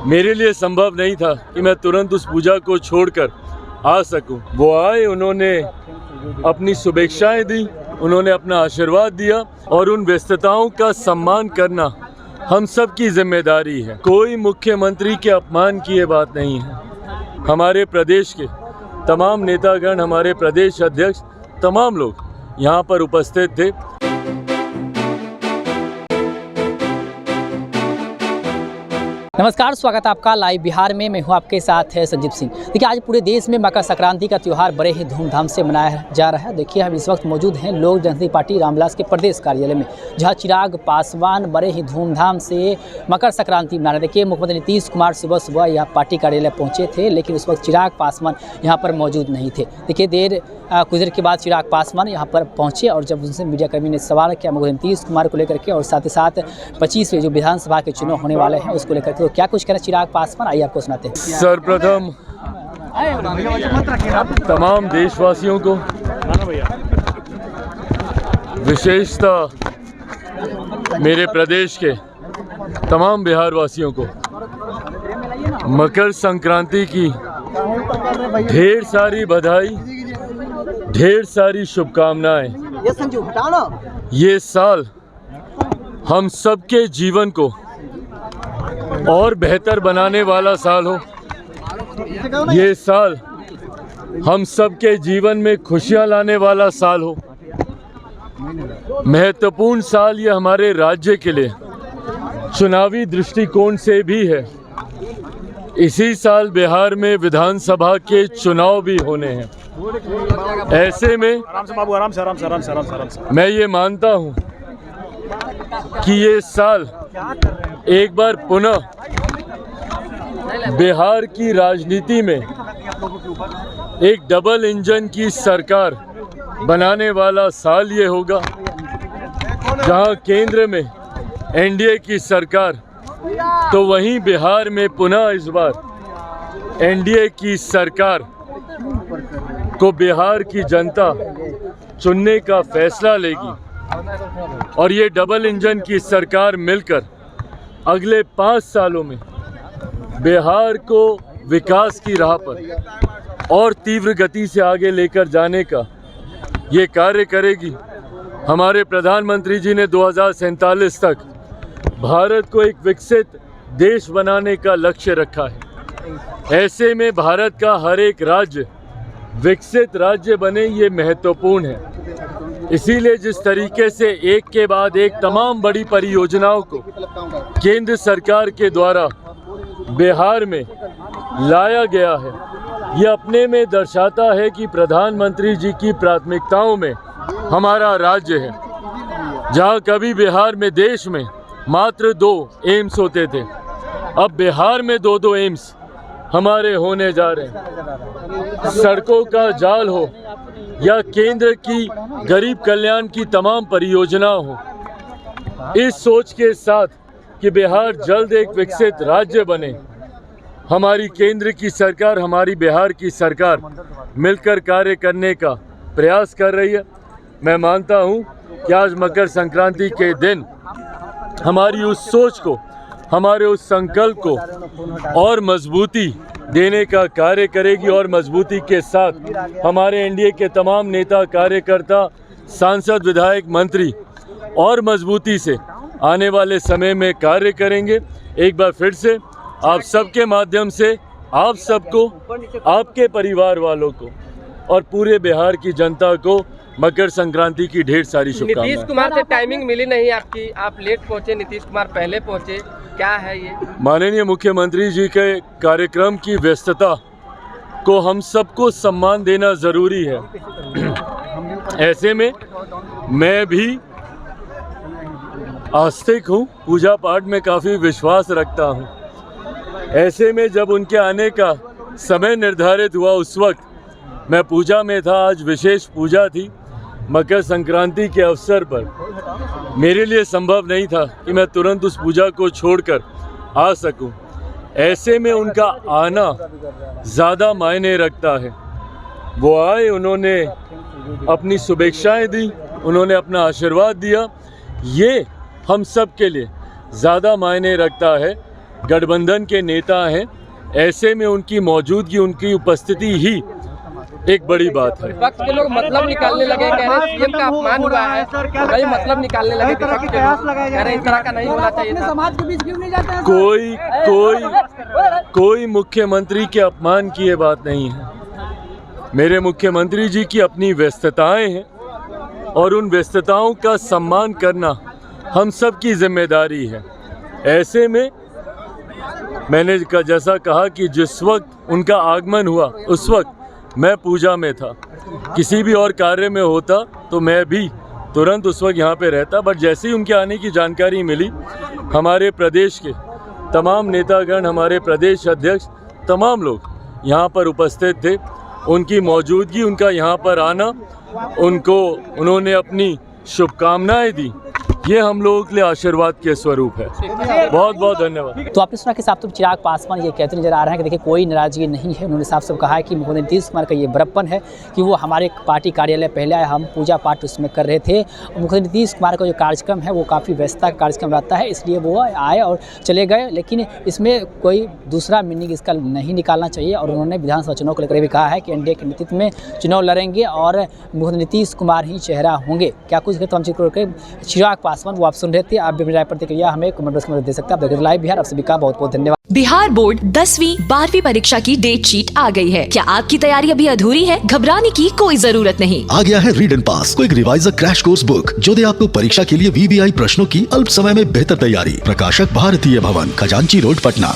मेरे लिए संभव नहीं था कि मैं तुरंत उस पूजा को छोड़कर आ सकूं। वो आए, उन्होंने अपनी शुभेच्छाएं दी, उन्होंने अपना आशीर्वाद दिया और उन व्यस्तताओं का सम्मान करना हम सब की जिम्मेदारी है। कोई मुख्यमंत्री के अपमान की ये बात नहीं है। हमारे प्रदेश के तमाम नेतागण, हमारे प्रदेश अध्यक्ष, तमाम लोग यहाँ पर उपस्थित थे। नमस्कार, स्वागत है आपका लाइव बिहार में। मैं हूं आपके साथ है संजीव सिंह। देखिए, आज पूरे देश में मकर संक्रांति का त्यौहार बड़े ही धूमधाम से मनाया जा रहा है। देखिए, हम इस वक्त मौजूद हैं लोक जनशक्ति पार्टी रामविलास के प्रदेश कार्यालय में, जहां चिराग पासवान बड़े ही धूमधाम से मकर संक्रांति मना रहे। देखिए, मुख्यमंत्री नीतीश कुमार सुबह यहाँ पार्टी कार्यालय पहुँचे थे, लेकिन उस वक्त चिराग पासवान यहाँ पर मौजूद नहीं थे। देखिए, कुछ देर के बाद चिराग पासवान यहाँ पर पहुँचे और जब उनसे मीडियाकर्मी ने सवाल किया मुख्यमंत्री नीतीश कुमार को लेकर के और साथ ही साथ 25वें जो विधानसभा के चुनाव होने वाले हैं उसको लेकर के, तो क्या कुछ कहना चिराग पासवान, आइए आपको सुनाते हैं। सर्वप्रथम तमाम देशवासियों को, विशेषतः मेरे प्रदेश के तमाम बिहार वासियों को मकर संक्रांति की ढेर सारी बधाई, ढेर सारी शुभकामनाएं। ये साल हम सबके जीवन को और बेहतर बनाने वाला साल हो। ये साल हम सबके जीवन में खुशियां लाने वाला साल हो। महत्वपूर्ण साल ये हमारे राज्य के लिए चुनावी दृष्टिकोण से भी है। इसी साल बिहार में विधानसभा के चुनाव भी होने हैं। ऐसे में मैं ये मानता हूं कि ये साल एक बार पुनः बिहार की राजनीति में एक डबल इंजन की सरकार बनाने वाला साल ये होगा, जहां केंद्र में एनडीए की सरकार तो वहीं बिहार में पुनः इस बार एनडीए की सरकार को बिहार की जनता चुनने का फैसला लेगी और ये डबल इंजन की सरकार मिलकर अगले 5 सालों में बिहार को विकास की राह पर और तीव्र गति से आगे लेकर जाने का ये कार्य करेगी। हमारे प्रधानमंत्री जी ने 2047 तक भारत को एक विकसित देश बनाने का लक्ष्य रखा है। ऐसे में भारत का हर एक राज्य विकसित राज्य बने, ये महत्वपूर्ण है। इसीलिए जिस तरीके से एक के बाद एक तमाम बड़ी परियोजनाओं को केंद्र सरकार के द्वारा बिहार में लाया गया है, ये अपने में दर्शाता है कि प्रधानमंत्री जी की प्राथमिकताओं में हमारा राज्य है। जहां कभी बिहार में, देश में मात्र 2 एम्स होते थे, अब बिहार में 2 एम्स हमारे होने जा रहे हैं। सड़कों का जाल हो या केंद्र की गरीब कल्याण की तमाम परियोजना हो, इस सोच के साथ कि बिहार जल्द एक विकसित राज्य बने, हमारी केंद्र की सरकार, हमारी बिहार की सरकार मिलकर कार्य करने का प्रयास कर रही है। मैं मानता हूं कि आज मकर संक्रांति के दिन हमारी उस सोच को, हमारे उस संकल्प को और मजबूती देने का कार्य करेगी और मजबूती के साथ हमारे एनडीए के तमाम नेता, कार्यकर्ता, सांसद, विधायक, मंत्री और मजबूती से आने वाले समय में कार्य करेंगे। एक बार फिर से आप सबके माध्यम से आप सबको, आपके परिवार वालों को और पूरे बिहार की जनता को मकर संक्रांति की ढेर सारी शुभकामनाएं। नीतीश कुमार से टाइमिंग मिली नहीं आपकी, आप लेट पहुंचे, नीतीश कुमार पहले पहुंचे, क्या है ये? माननीय मुख्यमंत्री जी के कार्यक्रम की व्यस्तता को हम सबको सम्मान देना जरूरी है। ऐसे में मैं भी आस्तिक हूँ, पूजा पाठ में काफ़ी विश्वास रखता हूँ। ऐसे में जब उनके आने का समय निर्धारित हुआ उस वक्त मैं पूजा में था। आज विशेष पूजा थी मकर संक्रांति के अवसर पर। मेरे लिए संभव नहीं था कि मैं तुरंत उस पूजा को छोड़कर आ सकूं। ऐसे में उनका आना ज़्यादा मायने रखता है। वो आए, उन्होंने अपनी शुभेच्छाएं दी, उन्होंने अपना आशीर्वाद दिया। ये हम सब के लिए ज़्यादा मायने रखता है। गठबंधन के नेता हैं, ऐसे में उनकी मौजूदगी, उनकी उपस्थिति ही एक बड़ी बात है। विपक्ष के लोग मतलब निकालने लगे, कह रहे सीएम का अपमान हुआ है, भाई मतलब निकालने लगे विपक्ष के लोग, कह रहे इस तरह का नहीं होना चाहिए था। समाज के बीच क्यों नहीं जाते हैं? कोई मुख्यमंत्री के अपमान की ये बात नहीं है। मेरे मुख्यमंत्री जी की अपनी व्यस्तताएं हैं और उन व्यस्तताओं का सम्मान करना हम सब की जिम्मेदारी है। ऐसे में मैंने जैसा कहा कि जिस वक्त उनका आगमन हुआ उस वक्त मैं पूजा में था, किसी भी और कार्य में होता तो मैं भी तुरंत उस वक्त यहाँ पे रहता, बट जैसे ही उनके आने की जानकारी मिली, हमारे प्रदेश के तमाम नेतागण, हमारे प्रदेश अध्यक्ष, तमाम लोग यहाँ पर उपस्थित थे। उनकी मौजूदगी, उनका यहाँ पर आना, उन्होंने अपनी शुभकामनाएं दी, ये हम लोगों के लिए आशीर्वाद के स्वरूप है। बहुत बहुत धन्यवाद। तो आपने सुना कि साफ चिराग पासवान ये कहते नजर आ रहे हैं कि देखिए कोई नाराजगी नहीं है। उन्होंने साफ साफ कहा है कि मुख्यमंत्री नीतीश कुमार का ये बड़प्पन है कि वो हमारे पार्टी कार्यालय पहले आए, हम पूजा पाठ उसमें कर रहे थे। मुख्यमंत्री नीतीश कुमार का जो कार्यक्रम है वो काफ़ी व्यस्तता का कार्यक्रम रहता है, इसलिए वो आए और चले गए, लेकिन इसमें कोई दूसरा मीनिंग इसका नहीं निकालना चाहिए। और उन्होंने विधानसभा चुनाव को लेकर भी कहा है कि एनडीए के नेतृत्व में चुनाव लड़ेंगे और मुख्यमंत्री नीतीश कुमार ही चेहरा होंगे। क्या कुछ है तो हम चिराग पासवान वो आप सुन रहे थे। आप भी राय प्रतिक्रिया हमें कमेंट बॉक्स में दे सकते हैं। आप देख लाइव बिहार, आप सभी का बहुत बहुत धन्यवाद। बिहार बोर्ड 10वीं 12वीं परीक्षा की डेट शीट आ गई है। क्या आपकी तैयारी अभी अधूरी है? घबराने की कोई जरूरत नहीं। आ गया है read and pass quick reviser crash course book, जो दे आपको परीक्षा के लिए VVI प्रश्नों की अल्प समय में बेहतर तैयारी। प्रकाशक भारतीय भवन, खजांची रोड, पटना।